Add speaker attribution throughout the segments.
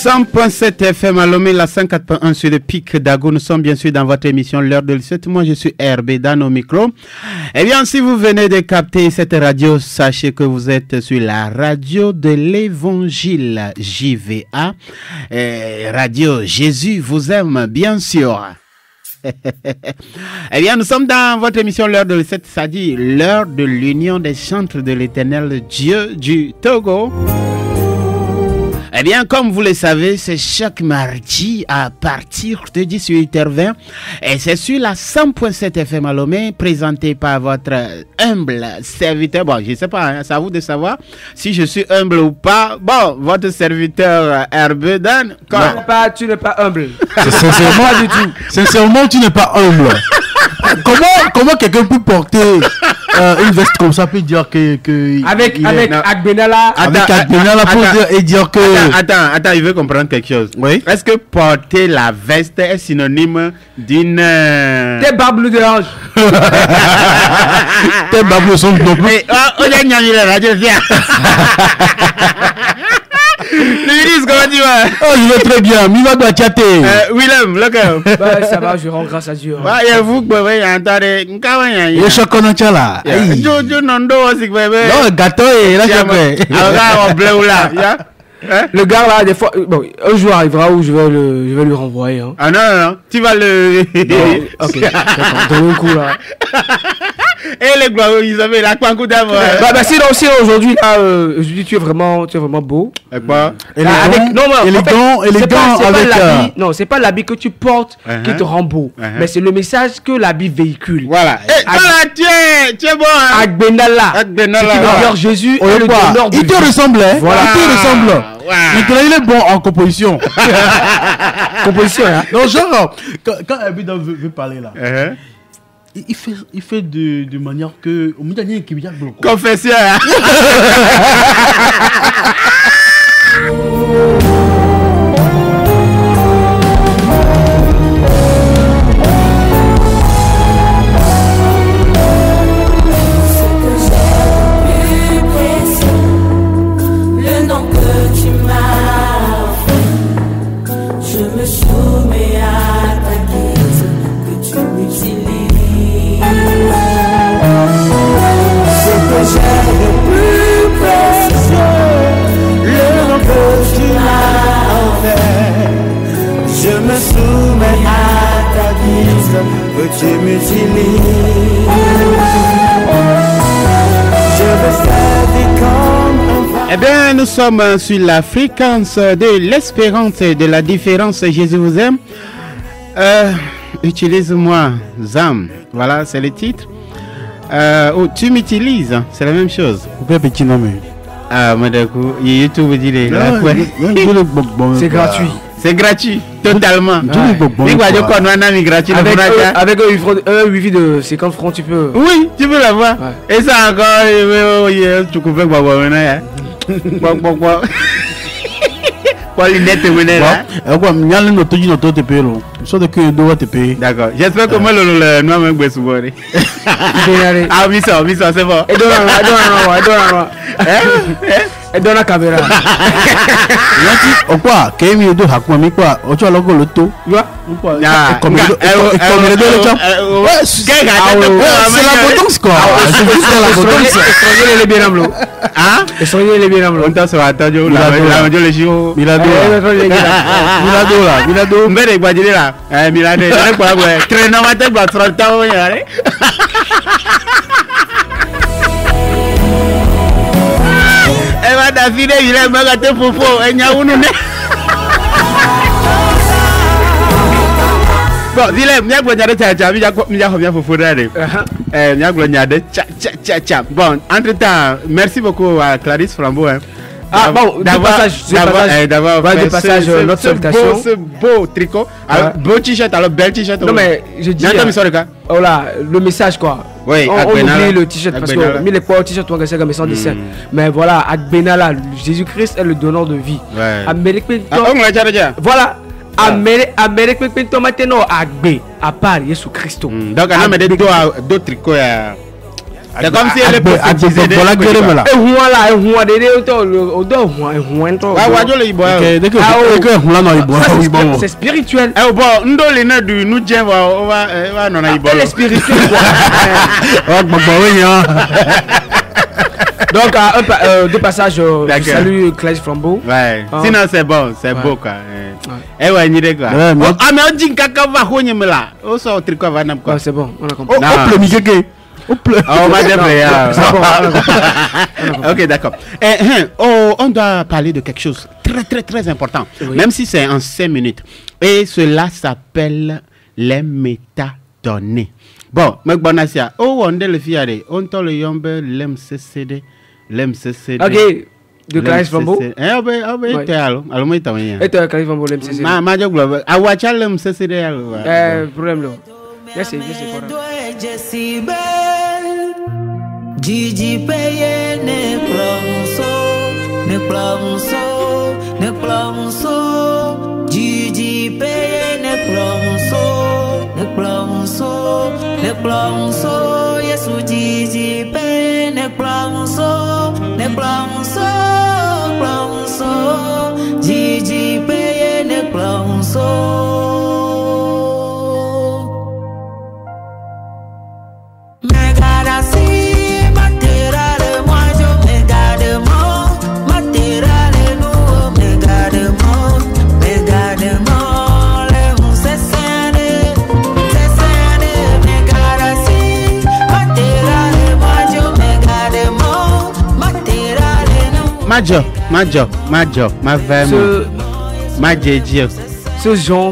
Speaker 1: 100.7 FM à Lomé, la 104.1 sur le pic d'Ago. Nous sommes bien sûr dans votre émission L'heure de l'I7. Moi, je suis Hervé Dan au micro. Eh bien, si vous venez de capter cette radio, sachez que vous êtes sur la radio de l'Évangile JVA. Radio Jésus vous aime, bien sûr. Eh bien, nous sommes dans votre émission L'heure de l'I7, c'est-à-dire l'heure de l'union des chantres de l'Éternel Dieu du Togo. Eh bien, comme vous le savez, c'est chaque mardi à partir de 18h20 et c'est sur la 100.7 FM à Lomé, présenté par votre humble serviteur. Bon, je ne sais pas, hein, c'est à vous de savoir si je suis humble ou pas. Bon, votre serviteur Hervé Dan.
Speaker 2: Tu n'es pas humble.
Speaker 3: Sincèrement,
Speaker 2: pas du tout.
Speaker 3: Sincèrement, tu n'es pas humble. Comment quelqu'un peut porter une veste comme ça peut dire que
Speaker 2: avec Agbenala
Speaker 3: pour dire que
Speaker 1: attends, il veut comprendre quelque chose.
Speaker 3: Oui.
Speaker 1: Est-ce que porter la veste est synonyme d'une
Speaker 2: tes barbes de l'ange.
Speaker 3: tes barbes sont non plus.
Speaker 1: Le ministre, comment tu vas?
Speaker 3: Oh, je vais très bien. Miva doit chatter.
Speaker 1: Willem, lequel?
Speaker 2: Bah, ça va, je rends grâce à Dieu.
Speaker 1: Bah, il y a vous qui pouvez entendre.
Speaker 3: Et chocolat là. Non, gâteau et là,
Speaker 1: j'ai bleu ou là.
Speaker 2: Le gars là, des fois, bon, un jour arrivera où je vais lui renvoyer. Hein.
Speaker 1: Ah non, tu vas le.
Speaker 2: Non, ok, dans le coup là.
Speaker 1: Et les gloires, ils avaient la quoi coup d'amour.
Speaker 2: Bah sinon aujourd'hui là, je dis tu es vraiment beau.
Speaker 1: Et quoi?
Speaker 3: Élégant avec.
Speaker 2: Non, c'est pas l'habit que tu portes qui te rend beau, mais c'est le message que l'habit véhicule.
Speaker 1: Voilà. Tu es bon.
Speaker 2: Agbenala. C'est qui veut dire Jésus est le donneur de vie.
Speaker 3: Il te ressemble, hein?
Speaker 1: Voilà.
Speaker 3: Il te ressemble. Maintenant, il est bon en composition.
Speaker 2: Composition, hein?
Speaker 3: Non, genre, quand Abida veut parler là, il fait de manière que. Au milieu, il y a un qui vient bloquer.
Speaker 1: Confession.
Speaker 4: Tu m'utilises.
Speaker 1: Eh bien, nous sommes sur la fréquence de l'espérance et de la différence. Jésus vous aime. Utilise-moi, Zam. Voilà, c'est le titre. Tu m'utilises, c'est la même chose.
Speaker 3: Petit nom.
Speaker 1: Ah, mais d'accord, YouTube dit
Speaker 2: c'est gratuit.
Speaker 1: C'est gratuit, totalement.
Speaker 2: Avec un wifi de 50 francs, tu peux.
Speaker 1: Oui, tu peux l'avoir. Ouais. Et ça encore, tu peux faire d'accord. J'espère que moi le nom même est souvent. Ah oui ça c'est bon.
Speaker 2: Et dans la caméra.
Speaker 3: Quoi? Kémi do hakuma mi quoi? Ocho logo loto. Comme c'est la potence quoi. C'est la potence.
Speaker 2: Soyez les bien amlo.
Speaker 1: Hein?
Speaker 2: Soyez les bien amlo.
Speaker 1: On t'a sur attention la le chio.
Speaker 3: Milado là.
Speaker 1: Mbere gbadire là. Milado. Quoi quoi? Traînant ma tête va 30 ans yare. David il est magaté fofo enyaunu ne bon Willem nyaglo nyade cha mi ja hobia fofo dare nyaglo nyade cha bon entre temps merci beaucoup à Clarisse Frambo hein.
Speaker 2: Ah bon, d'avoir passage notre salutation.
Speaker 1: Ce beau tricot, beau t-shirt, alors bel t-shirt.
Speaker 2: Non mais je dis oh là, le message quoi.
Speaker 1: Oui,
Speaker 2: on oublie le t-shirt parce que mis les poids t-shirt toi mais sans dessin. Mais voilà, Agbenala, Jésus-Christ est le donneur de vie. Voilà. Amérique Pinto maintenant Agbe à part Jésus Christ.
Speaker 1: Donc on a mis deux tricots C'est comme si elle est prophétisée.
Speaker 2: Et voilà, et voilà, c'est spirituel. Elle est spirituelle. Donc, deux passages. Je salue Clarisse Flambeau.
Speaker 1: Ouais. Sinon, c'est bon, c'est beau quoi. Eh ouais, n'y quoi. Ah, mais on dit caca va honye me là. Oh, ça au tricot va n'importe quoi.
Speaker 2: C'est bon, on a compris.
Speaker 1: Oh, ok, d'accord. On doit parler de quelque chose très important, même si c'est en 5 minutes. Et cela s'appelle les métadonnées. Bon, mais Bonasia, on est le fiare, on t'a le yombe, l'MCCD.
Speaker 2: Ok, de Clarisse Flambeau.
Speaker 1: T'es allô, mais t'as rien.
Speaker 2: Et t'es Clarisse Flambeau, l'MCCD.
Speaker 1: Ma job, à Wachal, l'MCCD.
Speaker 2: Problème là. Yes.
Speaker 4: Gigi paye ne plomso. Gigi paye ne plomso. Yesu Gigi paye ne plomso. Gigi paye ne plomso.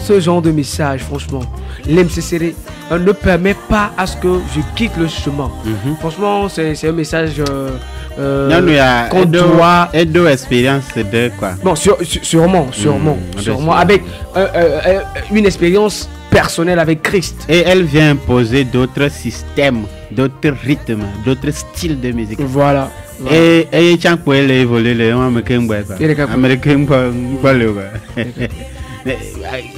Speaker 2: Ce genre de message, franchement, l'MCCD ne permet pas à ce que je quitte le chemin. Franchement, c'est un message
Speaker 1: qu'on doit aider expérience de quoi.
Speaker 2: Bon, sûrement, avec une expérience personnelle avec Christ.
Speaker 1: Et elle vient imposer d'autres systèmes, d'autres rythmes, d'autres styles de musique.
Speaker 2: Voilà.
Speaker 1: Et tiens pour elle évoluer les américains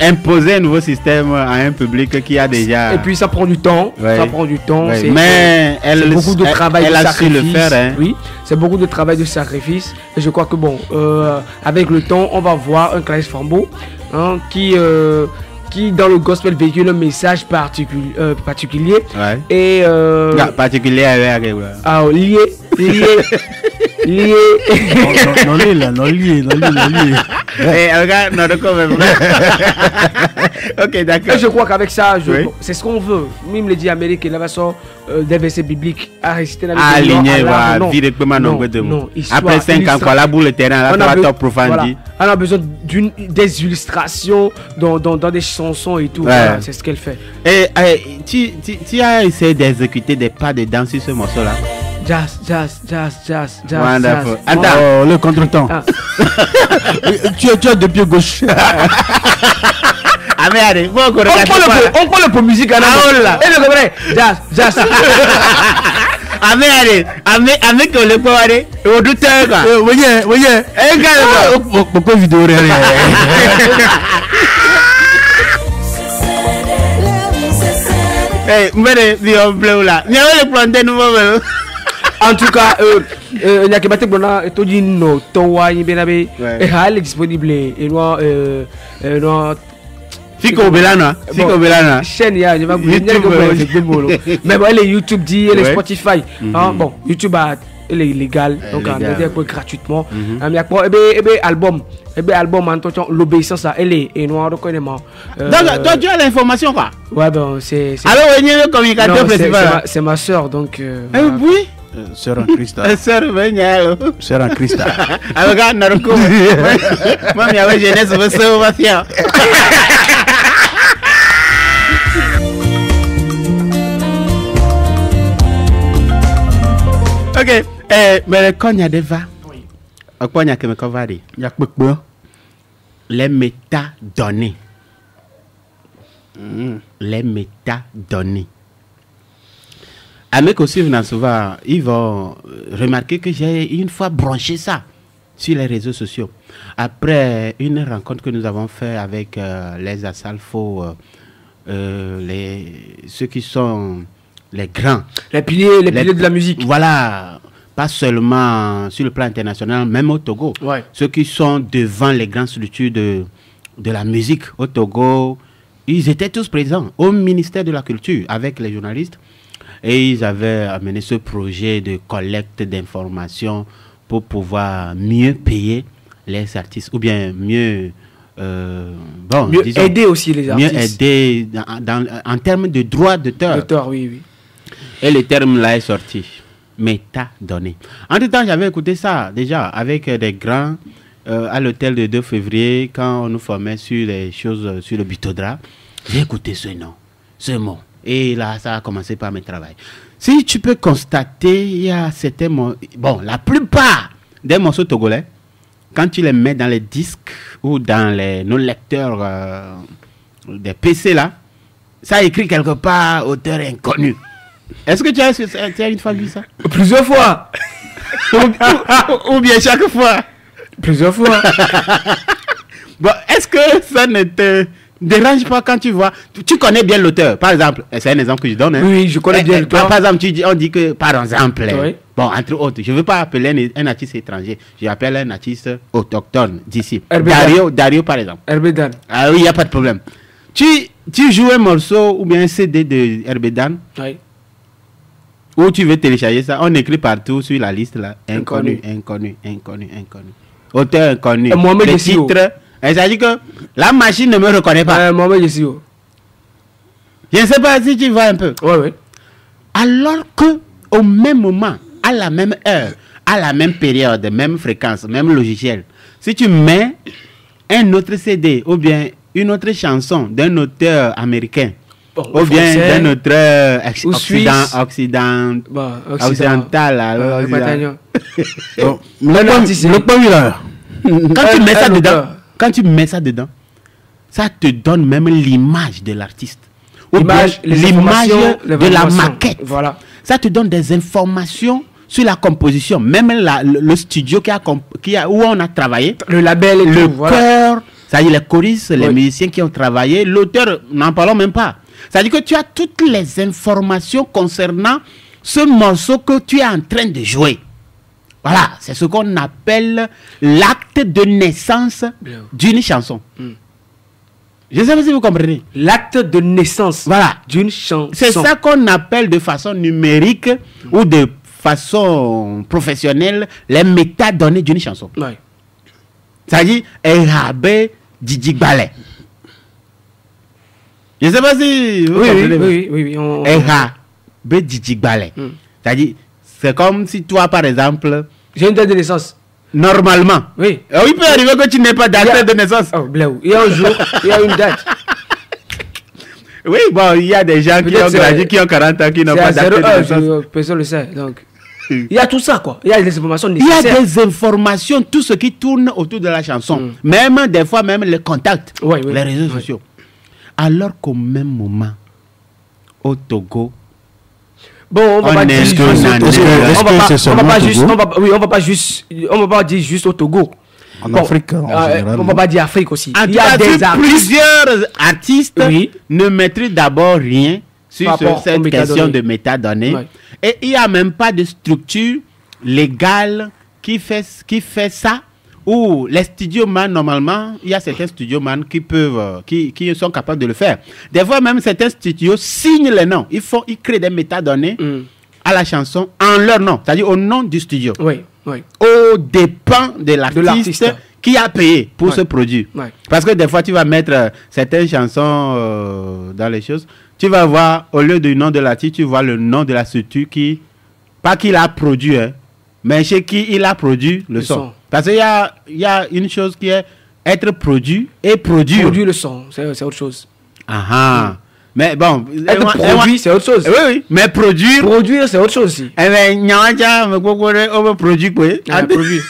Speaker 1: imposer un nouveau système à un public qui a déjà.
Speaker 2: Et puis ça prend du temps. Ça prend du temps.
Speaker 1: Mais elle
Speaker 2: beaucoup de travail
Speaker 1: elle
Speaker 2: de
Speaker 1: a
Speaker 2: sacrifice.
Speaker 1: su le faire. Hein.
Speaker 2: Oui, c'est beaucoup de travail de sacrifice. Et je crois que bon, avec le temps, on va voir un Clarisse Flambeau qui dans le gospel véhicule un message particulier.
Speaker 1: Ouais.
Speaker 2: Et
Speaker 1: particulier
Speaker 2: lié.
Speaker 3: Non lié.
Speaker 1: Ok, d'accord.
Speaker 2: Je crois qu'avec ça, c'est ce qu'on veut. Même les dit Amérique, la façon des versets bibliques à réciter dans
Speaker 1: les aligné, après 5 ans, quoi, la boule de terrain, là, tu vas t'approfondir.
Speaker 2: On a besoin des illustrations dans des chansons et tout. Voilà, c'est ce qu'elle fait.
Speaker 1: Et tu as essayé d'exécuter des pas de danse sur ce morceau-là?
Speaker 2: Jazz.
Speaker 1: Wonderful.
Speaker 3: Attends, le contretemps. Tu as deux pieds gauche.
Speaker 1: Ah mais allez,
Speaker 2: on prend le pour musique à la et le vrai jazz.
Speaker 1: Ah mais allez, avec le pour aller au douteur quoi.
Speaker 3: Voyez. Pourquoi vidéo
Speaker 1: là.
Speaker 2: En tout cas, Nyakebate Blona est dit non, Towa Benabe, et elle est disponible et moi,
Speaker 1: Fico Belana.
Speaker 2: Chaîne, mais bon, elle est YouTube dit, elle est Spotify. Bon, YouTube elle est légale, donc on peut gratuitement. Album, l'obéissance à elle est noire reconnaissement.
Speaker 1: Donc toi tu as l'information quoi?
Speaker 2: Ouais ben c'est.
Speaker 1: Alors on est le communicateur principal.
Speaker 2: C'est ma soeur donc.
Speaker 1: Oui.
Speaker 3: Sœur en Christ. Sœur en Christ.
Speaker 1: Alors regarde Naruko. Moi mais avec jeunesse vous savez va faire. Ok, mais quand il y a des va, quand il y a que vari, il y a les métadonnées. Les métadonnées. Avec aussi souvent, ils vont remarquer que j'ai une fois branché ça sur les réseaux sociaux. Après une rencontre que nous avons fait avec les Asalfo, ceux qui sont les grands.
Speaker 2: Les piliers de la musique.
Speaker 1: Voilà, pas seulement sur le plan international, même au Togo.
Speaker 2: Ouais.
Speaker 1: Ceux qui sont devant les grandes structures de la musique au Togo, ils étaient tous présents au ministère de la Culture avec les journalistes. Et ils avaient amené ce projet de collecte d'informations pour pouvoir mieux payer les artistes, ou bien mieux,
Speaker 2: mieux aider aussi les artistes.
Speaker 1: Mieux aider en termes de droits d'auteur.
Speaker 2: D'auteur, oui, oui.
Speaker 1: Et le terme là est sorti, métadonnées. Entre temps, j'avais écouté ça déjà avec des grands à l'hôtel de 2 février quand on nous formait sur les choses sur le Bitodra. J'ai écouté ce nom, ce mot. Et là, ça a commencé par mes travaux. Si tu peux constater, il y a certains mots. Bon, la plupart des morceaux togolais, quand tu les mets dans les disques ou dans nos lecteurs des PC là, ça écrit quelque part auteur inconnu. Est-ce que tu as une fois vu ça?
Speaker 2: Plusieurs fois.
Speaker 1: ou bien chaque fois?
Speaker 2: Plusieurs fois.
Speaker 1: Bon, est-ce que ça ne te dérange pas quand tu vois, tu connais bien l'auteur, par exemple, c'est un exemple que je donne. Hein.
Speaker 2: Oui, je connais bien l'auteur.
Speaker 1: Par exemple, on dit que, par exemple,
Speaker 2: oui.
Speaker 1: Bon, entre autres, je ne veux pas appeler un artiste étranger, j'appelle un artiste autochtone d'ici. Dario, par exemple.
Speaker 2: Herbedan.
Speaker 1: Ah oui, il n'y a pas de problème. Tu joues un morceau ou bien un CD de Herbedan,
Speaker 2: oui.
Speaker 1: Ou tu veux télécharger ça, on écrit partout sur la liste là, inconnu. Auteur inconnu.
Speaker 2: Le
Speaker 1: titre. C'est-à-dire que la machine ne me reconnaît pas.
Speaker 2: Mohamed Yessio.
Speaker 1: Je ne sais pas si tu vois un peu.
Speaker 2: Oui, oui.
Speaker 1: Alors que au même moment, à la même heure, à la même période, même fréquence, même logiciel, si tu mets un autre CD ou bien une autre chanson d'un auteur américain, ou bien d'un auteur occidental, quand tu mets ça dedans, ça te donne même l'image de l'artiste. L'image de la maquette.
Speaker 2: Voilà.
Speaker 1: Ça te donne des informations sur la composition. Même le studio où on a travaillé.
Speaker 2: Le label et
Speaker 1: le
Speaker 2: tout.
Speaker 1: chœur, c'est-à-dire les choristes, les musiciens qui ont travaillé. L'auteur, n'en parlons même pas. C'est-à-dire que tu as toutes les informations concernant ce morceau que tu es en train de jouer. Voilà, c'est ce qu'on appelle l'acte de naissance d'une chanson. Je ne sais pas si vous comprenez.
Speaker 2: L'acte de naissance d'une chanson.
Speaker 1: C'est ça qu'on appelle de façon numérique ou de façon professionnelle les métadonnées d'une chanson.
Speaker 2: Ouais.
Speaker 1: C'est-à-dire Erabe Djidigbale. Je ne sais pas si vous comprenez.
Speaker 2: Oui.
Speaker 1: Erabe Djidigbale. C'est-à-dire, c'est comme si toi, par exemple...
Speaker 2: J'ai une date de naissance.
Speaker 1: Normalement.
Speaker 2: Oui.
Speaker 1: Il peut arriver que tu n'aies pas date de naissance.
Speaker 2: Oh, il y a un jour, il y a une date.
Speaker 1: Oui, bon, il y a des gens qui ont grandi, qui ont 40 ans, qui n'ont pas date de naissance.
Speaker 2: Personne ne le sait. Donc, il y a tout ça, quoi. Il y a des informations nécessaires.
Speaker 1: Il y a des informations, tout ce qui tourne autour de la chanson. Même, des fois, même les contacts, les réseaux sociaux. Alors qu'au même moment, au Togo,
Speaker 2: bon, on va pas dire juste au Togo.
Speaker 3: En Afrique, en général.
Speaker 2: On va pas dire Afrique aussi.
Speaker 1: Il y a plusieurs artistes ne maîtrisent d'abord rien sur cette question de métadonnées. Et il n'y a même pas de structure légale qui fait ça. Ou les studioman, normalement, il y a certains studioman qui sont capables de le faire. Des fois, même certains studios signent les noms. Ils créent des métadonnées à la chanson en leur nom, c'est-à-dire au nom du studio.
Speaker 2: Oui.
Speaker 1: Au dépend de l'artiste qui a payé pour ce produit. Parce que des fois, tu vas mettre certaines chansons dans les choses. Tu vas voir, au lieu du nom de l'artiste, tu vois le nom de la structure pas qu'il a produit, mais chez qui il a produit le son. Parce qu'il y a une chose qui est être produit et produire.
Speaker 2: Produire le son, c'est autre chose.
Speaker 1: Mais bon.
Speaker 2: Être produit, c'est autre chose.
Speaker 1: Oui. Mais produire.
Speaker 2: Produire, c'est autre chose aussi.
Speaker 1: Eh bien, on va produire quoi?
Speaker 2: Produire.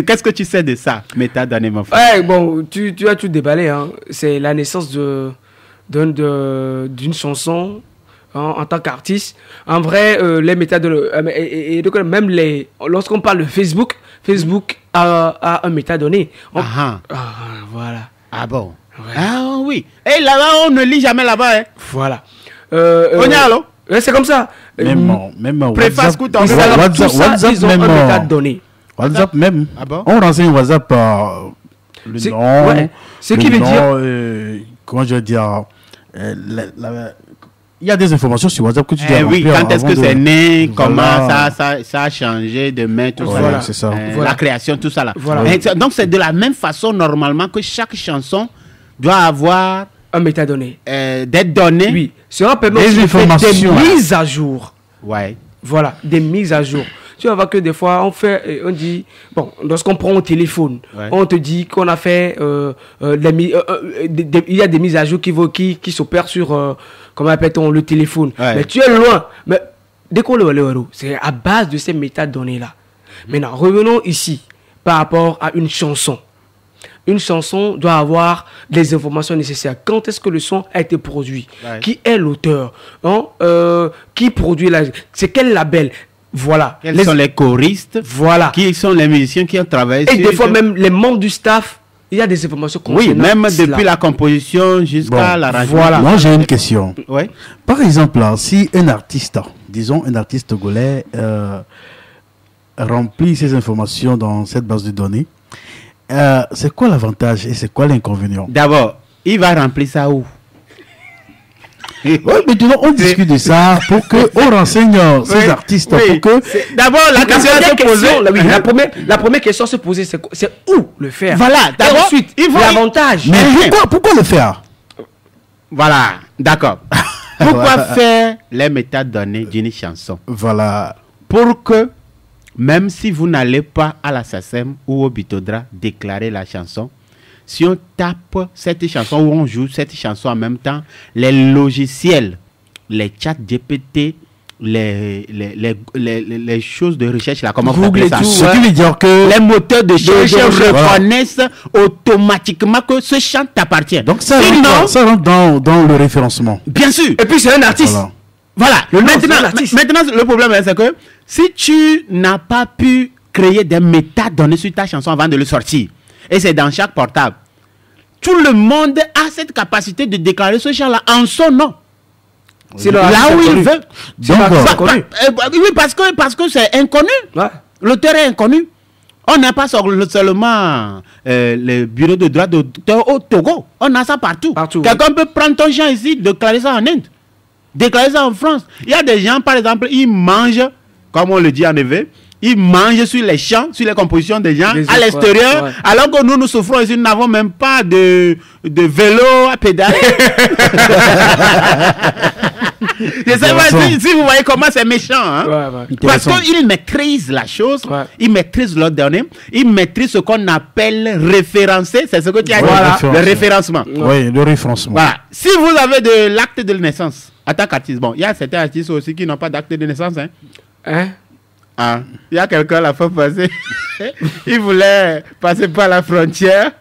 Speaker 1: Qu'est-ce que tu sais de ça, métadonnées, mon frère?
Speaker 2: Bon, tu as tout déballé. Hein. C'est la naissance d'une chanson. En tant qu'artiste, en vrai, les métadonnées, et donc même lorsqu'on parle de Facebook a un métadonné. Voilà.
Speaker 1: Ah bon?
Speaker 2: Ouais.
Speaker 1: Ah oui. Et là-bas, on ne lit jamais là-bas. Hein.
Speaker 2: Voilà.
Speaker 1: On y a, alors?
Speaker 2: C'est comme ça.
Speaker 3: Même
Speaker 1: Préface coûte en
Speaker 3: WhatsApp,
Speaker 2: ils ont
Speaker 3: même,
Speaker 2: un métadonné.
Speaker 3: WhatsApp même.
Speaker 1: Ah bon?
Speaker 3: On renseigne WhatsApp le
Speaker 2: C'est-
Speaker 3: nom.
Speaker 2: ouais. Ce
Speaker 3: le
Speaker 2: qui veut
Speaker 3: nom,
Speaker 2: dire-
Speaker 3: comment je veux dire il y a des informations sur WhatsApp que tu dois
Speaker 1: Oui,
Speaker 3: remplir
Speaker 1: quand est-ce
Speaker 3: avant
Speaker 1: que c'est né, comment
Speaker 3: Voilà.
Speaker 1: ça a changé de main, tout
Speaker 3: Voilà,
Speaker 1: ça.
Speaker 3: c'est ça.
Speaker 2: Voilà.
Speaker 1: La création, tout ça là.
Speaker 2: Voilà.
Speaker 1: Donc c'est de la même façon normalement que chaque chanson doit avoir
Speaker 2: Un métadonné.
Speaker 1: des données.
Speaker 2: Oui. Cela permet
Speaker 3: Des
Speaker 2: aussi de faire des
Speaker 3: informations.
Speaker 2: mises à jour.
Speaker 1: Ouais.
Speaker 2: Voilà, des mises à jour. Tu vas voir que des fois, on dit, bon, lorsqu'on prend au téléphone,
Speaker 1: Ouais.
Speaker 2: on te dit qu'on a fait, il y a des mises à jour qui s'opèrent sur, comment appelle-t-on, le téléphone.
Speaker 1: Ouais.
Speaker 2: Mais tu es loin. Mais dès qu'on c'est à base de ces métadonnées-là. Maintenant, revenons ici par rapport à une chanson. Une chanson doit avoir les informations nécessaires. Quand est-ce que le son a été produit?
Speaker 1: Ouais.
Speaker 2: Qui est l'auteur? Hein? Qui produit c'est quel label? Voilà.
Speaker 1: Quels sont les choristes?
Speaker 2: Voilà.
Speaker 1: Qui sont les musiciens qui ont travaillé
Speaker 2: Et
Speaker 1: sur
Speaker 2: des fois même les membres du staff, il y a des informations
Speaker 1: Oui,
Speaker 2: concernant
Speaker 1: même
Speaker 2: cela.
Speaker 1: depuis la composition jusqu'à
Speaker 3: Bon,
Speaker 1: l'arrangement.
Speaker 2: voilà.
Speaker 3: Moi, j'ai une question.
Speaker 1: Ouais.
Speaker 3: Par exemple, là, si un artiste, disons un artiste togolais, remplit ces informations dans cette base de données, c'est quoi l'avantage et c'est quoi l'inconvénient?
Speaker 1: D'abord, il va remplir ça où?
Speaker 3: Oui, maintenant, on discute de ça pour qu'on renseigne ces
Speaker 1: Oui,
Speaker 3: artistes.
Speaker 1: oui.
Speaker 3: Pour que...
Speaker 1: D'abord, la question à se poser.
Speaker 2: La première question à se poser, c'est où le faire?
Speaker 1: Voilà,
Speaker 2: Et
Speaker 1: d'abord,
Speaker 2: ensuite,
Speaker 1: il faut-
Speaker 2: l'avantage.
Speaker 3: Mais pourquoi le faire?
Speaker 1: Voilà, d'accord. Pourquoi faire les métadonnées d'une chanson?
Speaker 3: Voilà.
Speaker 1: Pour que, même si vous n'allez pas à la SACEM ou au Bitodra déclarer la chanson, si on tape cette chanson ou on joue cette chanson en même temps, les logiciels, les chats GPT, les choses de recherche, là, comment vous
Speaker 2: Google
Speaker 1: appelez ça?
Speaker 2: et tout,
Speaker 3: Ce qui veut dire que...
Speaker 1: Les moteurs de recherche
Speaker 3: voilà.
Speaker 1: reconnaissent automatiquement que ce chant t'appartient.
Speaker 3: Donc ça
Speaker 1: Sinon,
Speaker 3: rentre dans le référencement.
Speaker 1: bien sûr.
Speaker 2: Et puis c'est un artiste.
Speaker 3: Voilà.
Speaker 1: Voilà.
Speaker 2: c'est un artiste.
Speaker 1: Maintenant, le problème, c'est que si tu n'as pas pu créer des métadonnées sur ta chanson avant de le sortir, et c'est dans chaque portable, tout le monde a cette capacité de déclarer ce chant-là en son nom.
Speaker 2: C'est
Speaker 1: Là où il veut.
Speaker 3: Donc,
Speaker 2: inconnu.
Speaker 1: Oui, parce que c'est inconnu.
Speaker 2: Ouais.
Speaker 1: L'auteur est inconnu. On n'a pas seulement le bureau de droit d'auteur au Togo. On a ça partout.
Speaker 2: Partout,
Speaker 1: Quelqu'un peut prendre ton chant ici, déclarer ça en Inde, déclarer ça en France. Il y a des gens, par exemple, ils mangent, comme on le dit en effet, ils mangent sur les champs, sur les compositions des gens,
Speaker 2: Les
Speaker 1: à
Speaker 2: autres,
Speaker 1: l'extérieur,
Speaker 2: ouais.
Speaker 1: alors que nous souffrons ici, nous n'avons même pas de vélo à pédaler. Je sais pas si vous voyez comment c'est méchant. Hein?
Speaker 2: Ouais, ouais.
Speaker 1: Parce qu'il maîtrise la chose,
Speaker 2: Ouais.
Speaker 1: il maîtrise l'ordre donné, il maîtrise ce qu'on appelle référencer, c'est ce que tu as
Speaker 3: Voilà.
Speaker 1: dit, le référencement.
Speaker 3: Oui, le référencement.
Speaker 1: Voilà. Si vous avez de l'acte de naissance, en tant qu'artiste, bon, il y a certains artistes aussi qui n'ont pas d'acte de naissance. Hein.
Speaker 2: Hein?
Speaker 1: Ah, il y a quelqu'un la fois passée, il voulait passer par la frontière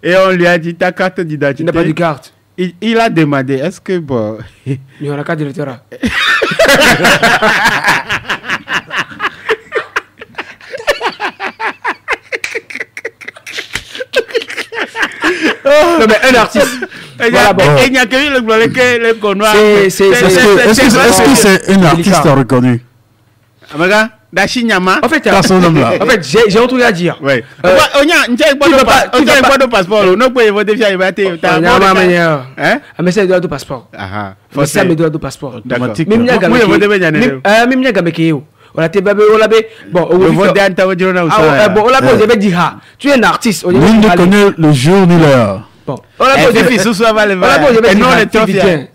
Speaker 1: et on lui a dit ta carte
Speaker 2: Il n'a pas de
Speaker 1: d'identité.
Speaker 2: carte.
Speaker 1: Il a demandé, est-ce que bon...
Speaker 2: Il y a la carte d'électorat. Non mais un artiste. Voilà, bon.
Speaker 1: Il n'y a que lui le connoir.
Speaker 2: C'est-
Speaker 3: Est-ce que c'est un artiste
Speaker 2: délicat.
Speaker 3: reconnu?
Speaker 1: Regarde, Dachinyama.
Speaker 2: En fait,
Speaker 3: Dans son nom là.
Speaker 2: en fait, j'ai un truc à dire.
Speaker 1: Ouais.
Speaker 2: Euh,
Speaker 1: On y a un passeport. Non, peut y défier, il va te. Hein?
Speaker 2: Mais c'est le passeport.
Speaker 1: Ah,
Speaker 2: Mais c'est le passeport.
Speaker 1: d'accord.
Speaker 3: Automatique.
Speaker 2: Même
Speaker 1: Moi, il faut devenir un élève.
Speaker 2: même n'y a gamé qui est. On a te babé, on l'a bé. Bon,
Speaker 1: Le vote d'Anta Wadjona ou ça.
Speaker 2: bon, on l'a bé, on avait dit ha. Tu es un artiste. On
Speaker 3: Nul ne connaît le jour ni l'heure.
Speaker 2: Bon, on l'a
Speaker 1: Et
Speaker 2: bé,
Speaker 1: puis, sous ça va le
Speaker 2: on l'a bé, on avait
Speaker 1: Et
Speaker 2: dit
Speaker 1: non,
Speaker 2: ha,
Speaker 1: les
Speaker 2: fille
Speaker 1: trophies.
Speaker 2: vient.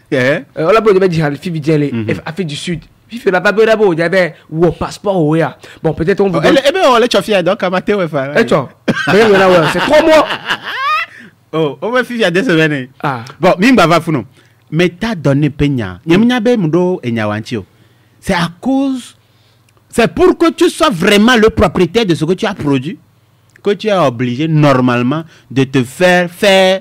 Speaker 2: On l'a bé, on avait dit ha, fille vient les Afrique du Sud. Fille la babé là-bas, il y avait ou passeport ou ya. Bon, peut-être on vous donne.
Speaker 1: Eh bien, on les trophies donc à Maté ou faire.
Speaker 2: Eh toi. C'est 3 mois.
Speaker 1: Oh, on va faire il y a 2 semaines.
Speaker 2: Ah.
Speaker 1: Bon, Mimba va founon. Mais t'as donné peigna. Nyamnyabe mudo et nyawantio. C'est à cause. C'est pour que tu sois vraiment le propriétaire de ce que tu as produit que tu es obligé normalement de te faire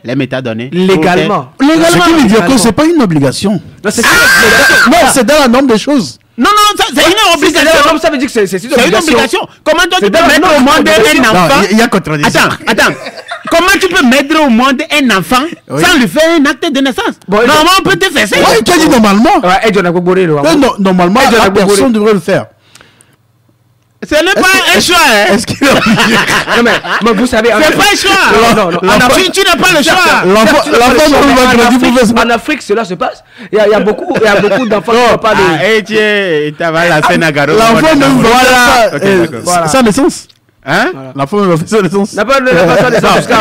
Speaker 1: les métadonnées.
Speaker 2: Légalement.
Speaker 3: Ce qui veut dire que
Speaker 2: Légalement.
Speaker 3: c'est pas une obligation.
Speaker 2: Non, c'est
Speaker 3: Non, c'est dans la norme des choses.
Speaker 1: Non, c'est une obligation.
Speaker 2: ça veut dire que c'est
Speaker 1: C'est une obligation. Comment toi tu
Speaker 2: C'est
Speaker 1: peux
Speaker 2: dans la
Speaker 1: mettre au
Speaker 2: norme
Speaker 1: monde
Speaker 2: des
Speaker 1: un
Speaker 2: obligation.
Speaker 1: enfant?
Speaker 3: Non, il y a contradiction.
Speaker 1: Attends. comment tu peux mettre au monde un enfant sans lui faire un acte de naissance? Normalement, on peut te faire ça.
Speaker 3: Oui, tu as dit normalement.
Speaker 2: Normalement,
Speaker 3: la personne devrait le faire.
Speaker 1: Ce n'est pas un choix.
Speaker 3: Est-ce qu'il est obligé?
Speaker 2: Non, mais vous savez...
Speaker 1: C'est pas un choix.
Speaker 2: Non.
Speaker 1: Tu n'as pas le choix.
Speaker 2: En Afrique, cela se passe. Il y a beaucoup d'enfants qui n'ont pas de...
Speaker 3: L'enfant ne voit pas sans naissance.
Speaker 1: Hein?
Speaker 3: L'enfant ne fait sans naissance.
Speaker 2: N'a pas de naissance jusqu'à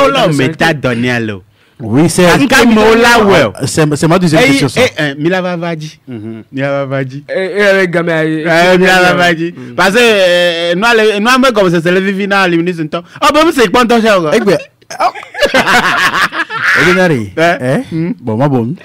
Speaker 1: avoir... mais t'as donné à l'eau.
Speaker 3: Oui, c'est ma deuxième question.
Speaker 1: Milavavadi. Milavavadi. Parce que nous, comme c'est le vivant, les ministres, oh, ben, c'est pas ton cher.
Speaker 3: Bon, ma bonne.